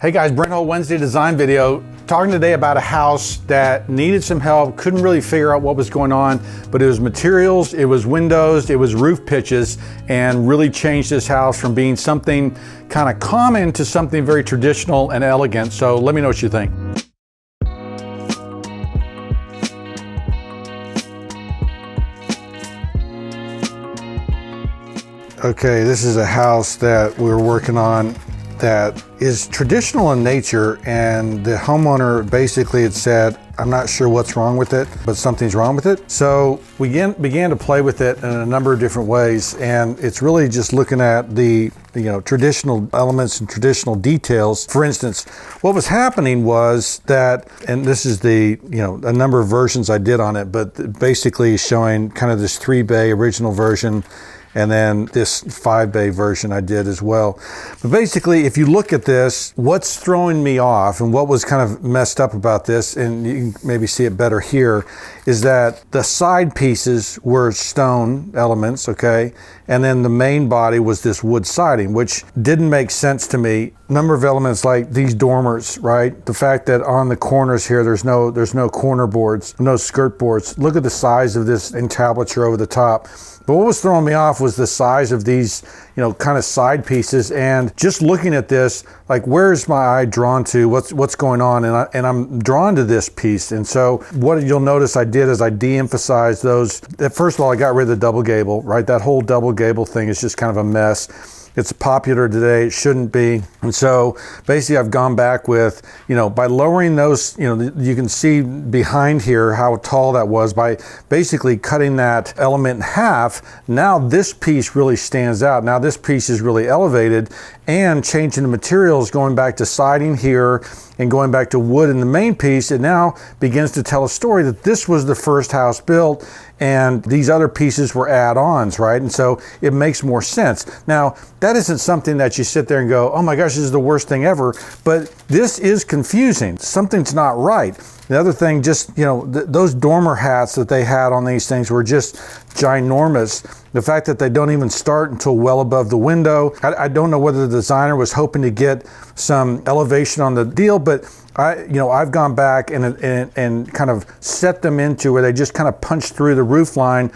Hey guys, Brent Hull Wednesday design video. Talking today about a house that needed some help, couldn't really figure out what was going on, but it was materials, it was windows, it was roof pitches, and really changed this house from being something kind of common to something very traditional and elegant. So let me know what you think. Okay, this is a house that we're working on that is traditional in nature, and the homeowner basically had said, I'm not sure what's wrong with it, but something's wrong with it. So we began to play with it in a number of different ways, and it's really just looking at the traditional elements and traditional details. For instance, what was happening was that, and this is the a number of versions I did on it, but basically showing kind of this 3-bay original version, and then this 5-bay version I did as well. But basically, if you look at this, what's throwing me off and what was kind of messed up about this, and you can maybe see it better here, is that the side pieces were stone elements, okay? And then the main body was this wood siding, which didn't make sense to me. Number of elements like these dormers, right? The fact that on the corners here, there's no corner boards, no skirt boards. Look at the size of this entablature over the top. But what was throwing me off was the size of these, kind of side pieces. And just looking at this, like, where's my eye drawn to? What's going on? And I'm drawn to this piece. And so what you'll notice I did is I de-emphasized those. First of all, I got rid of the double gable, right? That whole double gable thing is just kind of a mess. It's popular today, it shouldn't be. And so basically I've gone back with, by lowering those, you can see behind here how tall that was by basically cutting that element in half. Now this piece really stands out. Now this piece is really elevated, and changing the materials, going back to siding here and going back to wood in the main piece, it now begins to tell a story that this was the first house built and these other pieces were add-ons, right? And so it makes more sense. Now, that isn't something that you sit there and go, oh my gosh, this is the worst thing ever, but this is confusing. Something's not right. The other thing, just, those dormer hats that they had on these things were just ginormous. The fact that they don't even start until well above the window. I don't know whether the designer was hoping to get some elevation on the deal, but I've gone back and kind of set them into where they just kind of punched through the roof line,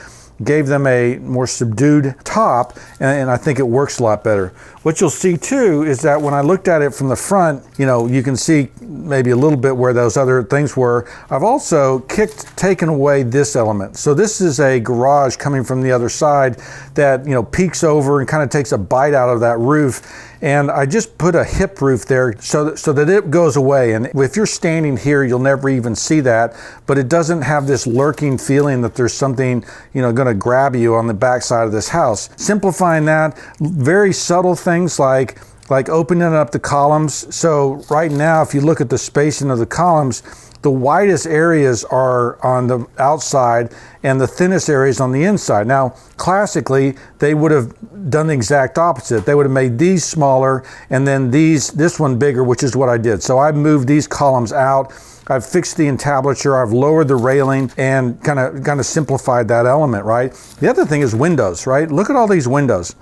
gave them a more subdued top, and I think it works a lot better. What you'll see too is that when I looked at it from the front, you can see maybe a little bit where those other things were. I've also taken away this element. So this is a garage coming from the other side that, peeks over and kind of takes a bite out of that roof. And I just put a hip roof there so that it goes away. And if you're standing here, you'll never even see that, but it doesn't have this lurking feeling that there's something, going to grab you on the backside of this house. Simplifying that, very subtle things like opening up the columns. So right now, if you look at the spacing of the columns, the widest areas are on the outside and the thinnest areas on the inside. Now, classically, they would have done the exact opposite. They would have made these smaller and then this one bigger, which is what I did. So I moved these columns out. I've fixed the entablature, I've lowered the railing, and kind of simplified that element, right? The other thing is windows, right? Look at all these windows.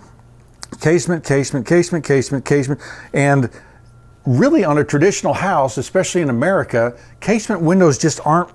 Casement, casement, casement, casement, casement, and really on a traditional house, especially in America, casement windows just aren't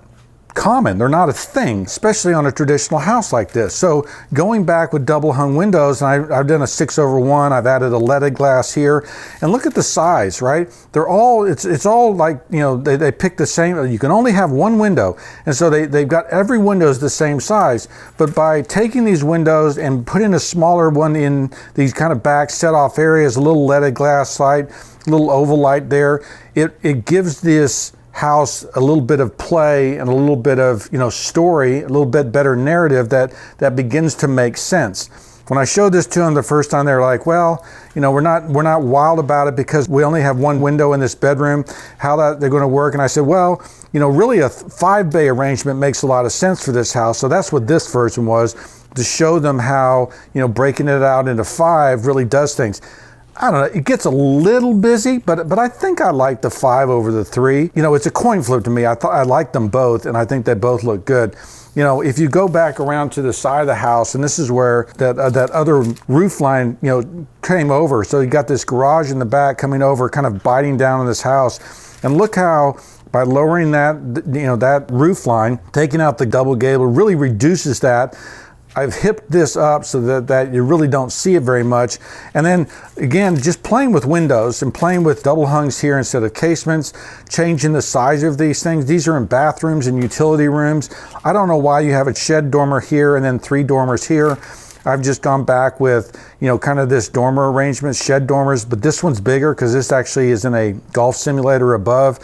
common. They're not a thing, especially on a traditional house like this. So going back with double hung windows, and I've done a 6/1, I've added a leaded glass here, and look at the size, right? They're all, it's all like, they pick the same, you can only have one window. And so they've got every window is the same size, but by taking these windows and putting a smaller one in these kind of back set off areas, a little leaded glass light, a little oval light there, it gives this house a little bit of play and a little bit of story, a little bit better narrative that begins to make sense. When I showed this to them the first time, they were like, well, we're not wild about it because we only have one window in this bedroom, how they're going to work. And I said, well, really a 5-bay arrangement makes a lot of sense for this house. So that's what this version was, to show them how breaking it out into 5 really does things. I don't know, it gets a little busy, but I think I like the 5 over the 3. You know, it's a coin flip to me. I like them both, and I think they both look good. You know, if you go back around to the side of the house, and this is where that other roof line, you know, came over. So you got this garage in the back coming over, kind of biting down on this house. And look how, by lowering that, you know, that roof line, taking out the double gable, really reduces that. I've hipped this up so that you really don't see it very much. And then again, just playing with windows and playing with double hungs here instead of casements, changing the size of these things. These are in bathrooms and utility rooms. I don't know why you have a shed dormer here and then 3 dormers here. I've just gone back with, you know, kind of this dormer arrangement, shed dormers, but this one's bigger because this actually is in a golf simulator above.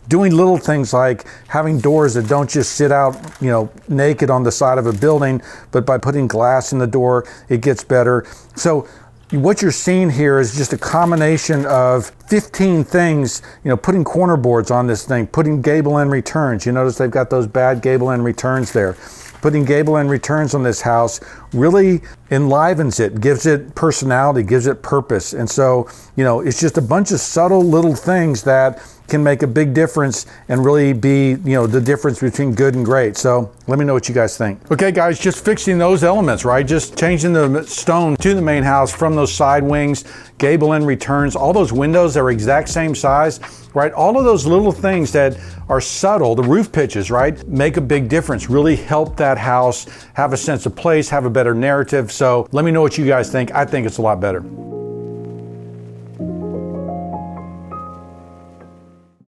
Doing little things like having doors that don't just sit out, you know, naked on the side of a building, but by putting glass in the door, it gets better. So what you're seeing here is just a combination of 15 things, you know, putting corner boards on this thing, putting gable end returns. You notice they've got those bad gable end returns there. Putting gable end returns on this house really enlivens it, gives it personality, gives it purpose. And so, you know, it's just a bunch of subtle little things that can make a big difference and really be, you know, the difference between good and great. So let me know what you guys think. Okay guys, just fixing those elements, right? Just changing the stone to the main house from those side wings, gable end returns, all those windows that are exact same size, right? All of those little things that are subtle, the roof pitches, right? Make a big difference, really help that house have a sense of place, have a better narrative. So let me know what you guys think. I think it's a lot better.